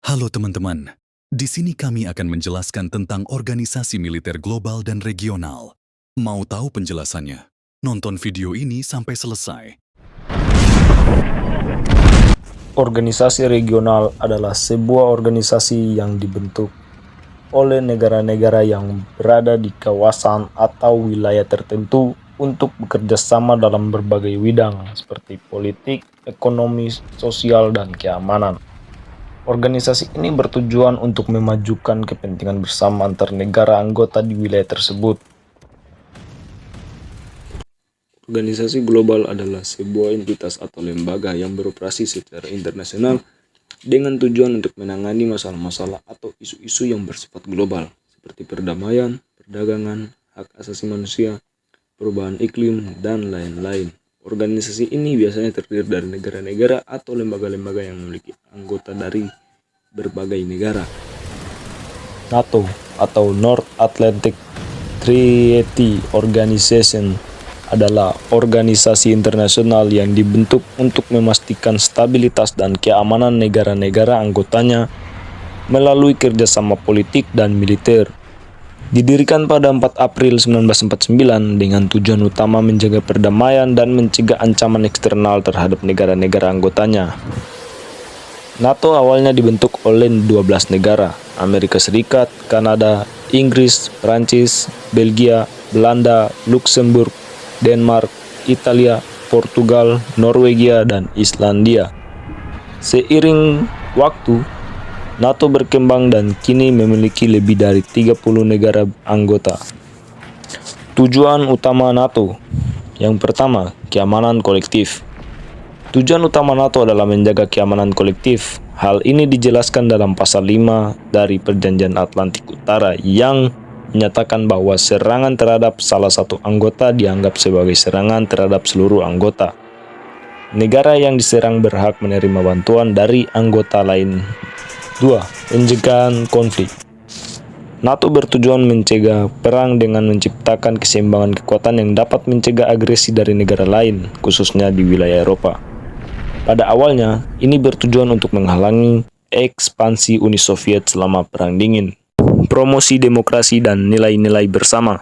Halo teman-teman, di sini kami akan menjelaskan tentang organisasi militer global dan regional. Mau tahu penjelasannya? Nonton video ini sampai selesai. Organisasi regional adalah sebuah organisasi yang dibentuk oleh negara-negara yang berada di kawasan atau wilayah tertentu untuk bekerja sama dalam berbagai bidang seperti politik, ekonomi, sosial, dan keamanan. Organisasi ini bertujuan untuk memajukan kepentingan bersama antar negara anggota di wilayah tersebut. Organisasi global adalah sebuah entitas atau lembaga yang beroperasi secara internasional dengan tujuan untuk menangani masalah-masalah atau isu-isu yang bersifat global, seperti perdamaian, perdagangan, hak asasi manusia, perubahan iklim, dan lain-lain. Organisasi ini biasanya terdiri dari negara-negara atau lembaga-lembaga yang memiliki anggota dari berbagai negara. NATO atau North Atlantic Treaty Organization adalah organisasi internasional yang dibentuk untuk memastikan stabilitas dan keamanan negara-negara anggotanya melalui kerjasama politik dan militer. Didirikan pada 4 April 1949 dengan tujuan utama menjaga perdamaian dan mencegah ancaman eksternal terhadap negara-negara anggotanya. NATO awalnya dibentuk oleh 12 negara, Amerika Serikat, Kanada, Inggris, Prancis, Belgia, Belanda, Luxembourg, Denmark, Italia, Portugal, Norwegia, dan Islandia. Seiring waktu, NATO berkembang dan kini memiliki lebih dari 30 negara anggota. Tujuan utama NATO. Yang pertama, keamanan kolektif. Tujuan utama NATO adalah menjaga keamanan kolektif. Hal ini dijelaskan dalam pasal 5 dari Perjanjian Atlantik Utara yang menyatakan bahwa serangan terhadap salah satu anggota dianggap sebagai serangan terhadap seluruh anggota. Negara yang diserang berhak menerima bantuan dari anggota lain. 2. Pencegahan konflik. NATO bertujuan mencegah perang dengan menciptakan keseimbangan kekuatan yang dapat mencegah agresi dari negara lain, khususnya di wilayah Eropa. Pada awalnya, ini bertujuan untuk menghalangi ekspansi Uni Soviet selama Perang Dingin. Promosi demokrasi dan nilai-nilai bersama.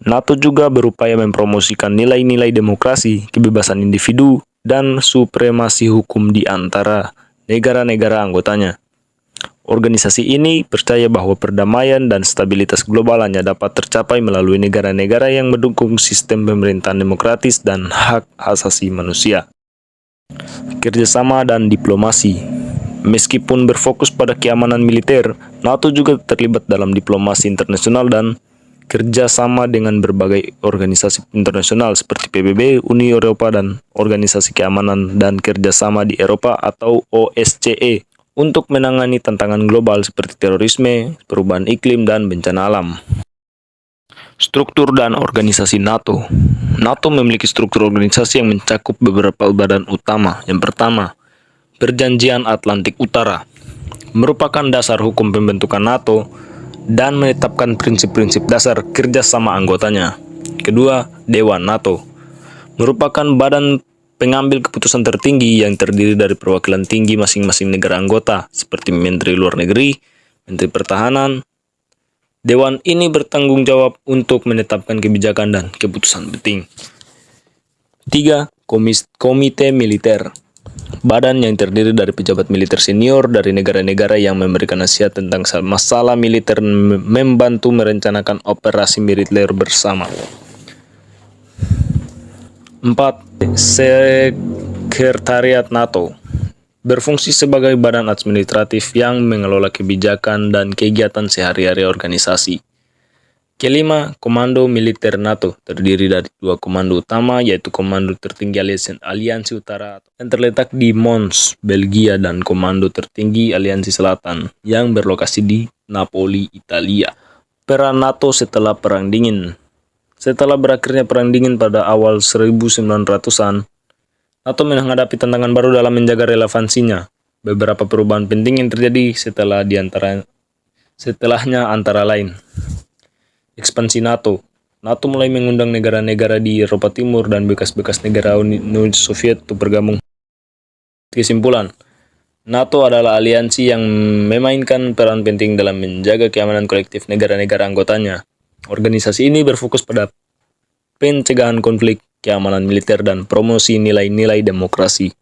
NATO juga berupaya mempromosikan nilai-nilai demokrasi, kebebasan individu, dan supremasi hukum di antara negara-negara anggotanya. Organisasi ini percaya bahwa perdamaian dan stabilitas global hanya dapat tercapai melalui negara-negara yang mendukung sistem pemerintahan demokratis dan hak asasi manusia. Kerjasama dan diplomasi. Meskipun berfokus pada keamanan militer, NATO juga terlibat dalam diplomasi internasional dan kerjasama dengan berbagai organisasi internasional seperti PBB, Uni Eropa, dan Organisasi Keamanan dan Kerjasama di Eropa atau OSCE untuk menangani tantangan global seperti terorisme, perubahan iklim, dan bencana alam. Struktur dan organisasi NATO. NATO memiliki struktur organisasi yang mencakup beberapa badan utama. Yang pertama, Perjanjian Atlantik Utara merupakan dasar hukum pembentukan NATO dan menetapkan prinsip-prinsip dasar kerjasama anggotanya. Kedua, Dewan NATO merupakan badan pengambil keputusan tertinggi yang terdiri dari perwakilan tinggi masing-masing negara anggota seperti Menteri Luar Negeri, Menteri Pertahanan. Dewan ini bertanggung jawab untuk menetapkan kebijakan dan keputusan penting. 3. Komite Militer. Badan yang terdiri dari pejabat militer senior dari negara-negara yang memberikan nasihat tentang masalah militer membantu merencanakan operasi militer bersama. 4. Sekretariat NATO berfungsi sebagai badan administratif yang mengelola kebijakan dan kegiatan sehari-hari organisasi. Kelima, Komando Militer NATO terdiri dari 2 komando utama, yaitu Komando Tertinggi Aliansi Utara yang terletak di Mons, Belgia, dan Komando Tertinggi Aliansi Selatan yang berlokasi di Napoli, Italia. Peran NATO setelah Perang Dingin. Setelah berakhirnya Perang Dingin pada awal 1900-an, NATO menghadapi tantangan baru dalam menjaga relevansinya. Beberapa perubahan penting yang terjadi setelahnya antara lain. Ekspansi NATO. NATO mulai mengundang negara-negara di Eropa Timur dan bekas-bekas negara Uni Soviet untuk bergabung. Kesimpulan, NATO adalah aliansi yang memainkan peran penting dalam menjaga keamanan kolektif negara-negara anggotanya. Organisasi ini berfokus pada pencegahan konflik, keamanan militer, dan promosi nilai-nilai demokrasi.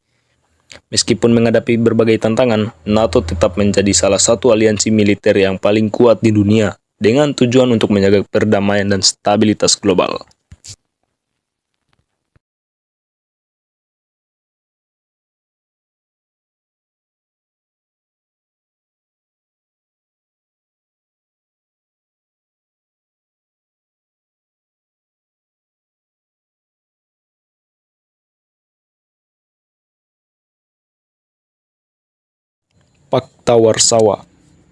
Meskipun menghadapi berbagai tantangan, NATO tetap menjadi salah satu aliansi militer yang paling kuat di dunia, dengan tujuan untuk menjaga perdamaian dan stabilitas global. Pakta Warsawa.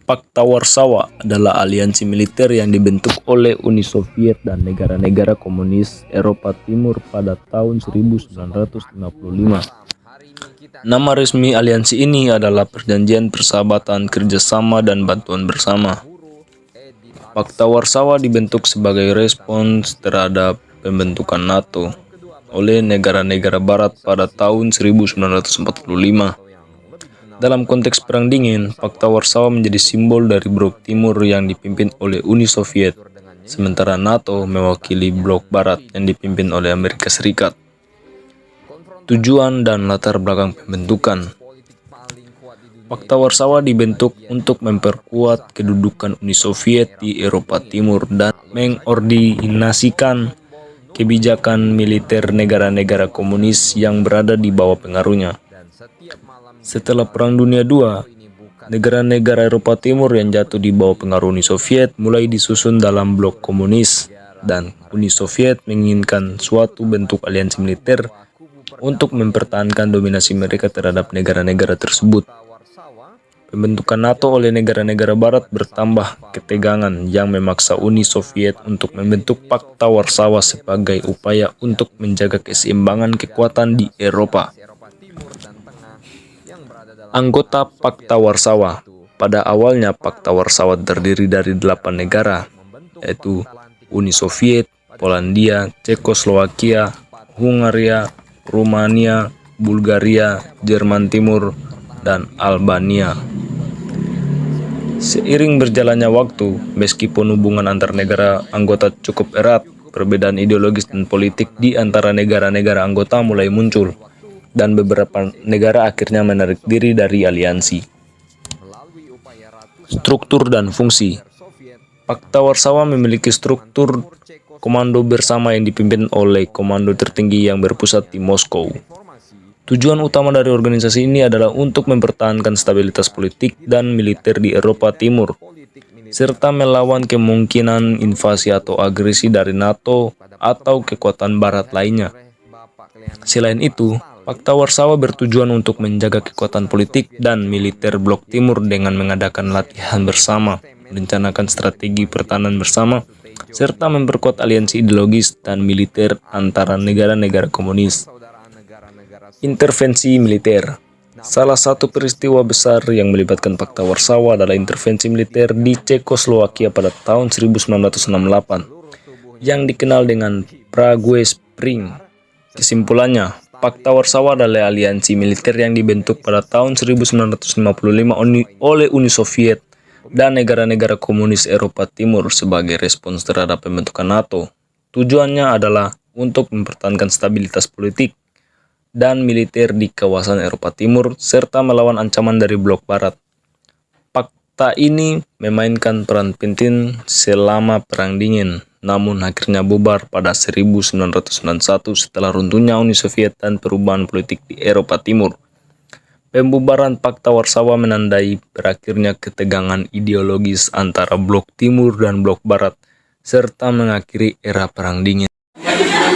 Pakta Warsawa adalah aliansi militer yang dibentuk oleh Uni Soviet dan negara-negara komunis Eropa Timur pada tahun 1955. Nama resmi aliansi ini adalah Perjanjian Persahabatan, Kerjasama, dan Bantuan Bersama. Pakta Warsawa dibentuk sebagai respons terhadap pembentukan NATO oleh negara-negara Barat pada tahun 1945. Dalam konteks Perang Dingin, Pakta Warsawa menjadi simbol dari Blok Timur yang dipimpin oleh Uni Soviet, sementara NATO mewakili Blok Barat yang dipimpin oleh Amerika Serikat. Tujuan dan latar belakang pembentukan. Pakta Warsawa dibentuk untuk memperkuat kedudukan Uni Soviet di Eropa Timur dan mengordinasikan kebijakan militer negara-negara komunis yang berada di bawah pengaruhnya. Setelah Perang Dunia II, negara-negara Eropa Timur yang jatuh di bawah pengaruh Uni Soviet mulai disusun dalam blok komunis, dan Uni Soviet menginginkan suatu bentuk aliansi militer untuk mempertahankan dominasi mereka terhadap negara-negara tersebut. Pembentukan NATO oleh negara-negara Barat bertambah ketegangan yang memaksa Uni Soviet untuk membentuk Pakta Warsawa sebagai upaya untuk menjaga keseimbangan kekuatan di Eropa. Anggota Pakta Warsawa. Pada awalnya Pakta Warsawa terdiri dari 8 negara, yaitu Uni Soviet, Polandia, Cekoslowakia, Hungaria, Rumania, Bulgaria, Jerman Timur, dan Albania. Seiring berjalannya waktu, meskipun hubungan antar negara anggota cukup erat, perbedaan ideologis dan politik di antara negara-negara anggota mulai muncul, dan beberapa negara akhirnya menarik diri dari aliansi. Struktur dan fungsi. Pakta Warsawa memiliki struktur komando bersama yang dipimpin oleh komando tertinggi yang berpusat di Moskow. Tujuan utama dari organisasi ini adalah untuk mempertahankan stabilitas politik dan militer di Eropa Timur, serta melawan kemungkinan invasi atau agresi dari NATO atau kekuatan Barat lainnya. Selain itu, Pakta Warsawa bertujuan untuk menjaga kekuatan politik dan militer Blok Timur dengan mengadakan latihan bersama, merencanakan strategi pertahanan bersama, serta memperkuat aliansi ideologis dan militer antara negara-negara komunis. Intervensi militer. Salah satu peristiwa besar yang melibatkan Pakta Warsawa adalah intervensi militer di Cekoslowakia pada tahun 1968, yang dikenal dengan Prague Spring. Kesimpulannya, Pakta Warsawa adalah aliansi militer yang dibentuk pada tahun 1955 oleh Uni Soviet dan negara-negara komunis Eropa Timur sebagai respons terhadap pembentukan NATO. Tujuannya adalah untuk mempertahankan stabilitas politik dan militer di kawasan Eropa Timur, serta melawan ancaman dari Blok Barat. Pakta ini memainkan peran penting selama Perang Dingin, namun akhirnya bubar pada 1991 setelah runtuhnya Uni Soviet dan perubahan politik di Eropa Timur. Pembubaran Pakta Warsawa menandai berakhirnya ketegangan ideologis antara Blok Timur dan Blok Barat, serta mengakhiri era Perang Dingin.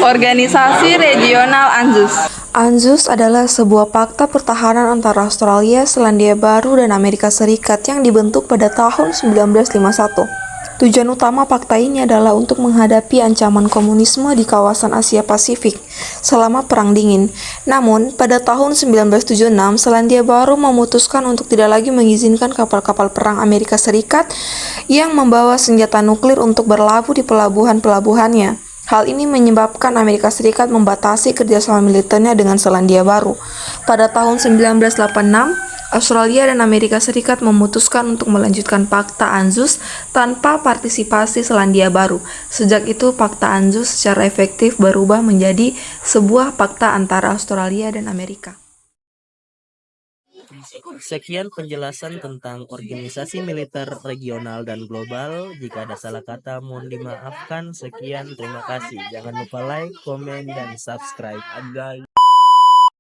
Organisasi Regional ANZUS. ANZUS adalah sebuah pakta pertahanan antara Australia, Selandia Baru, dan Amerika Serikat yang dibentuk pada tahun 1951. Tujuan utama pakta ini adalah untuk menghadapi ancaman komunisme di kawasan Asia Pasifik selama Perang Dingin. Namun, pada tahun 1976, Selandia Baru memutuskan untuk tidak lagi mengizinkan kapal-kapal perang Amerika Serikat yang membawa senjata nuklir untuk berlabuh di pelabuhan-pelabuhannya. Hal ini menyebabkan Amerika Serikat membatasi kerjasama militernya dengan Selandia Baru. Pada tahun 1986, Australia dan Amerika Serikat memutuskan untuk melanjutkan Pakta ANZUS tanpa partisipasi Selandia Baru. Sejak itu, Pakta ANZUS secara efektif berubah menjadi sebuah pakta antara Australia dan Amerika. Sekian penjelasan tentang organisasi militer regional dan global. Jika ada salah kata mohon dimaafkan. Sekian, terima kasih. Jangan lupa like, komen, dan subscribe.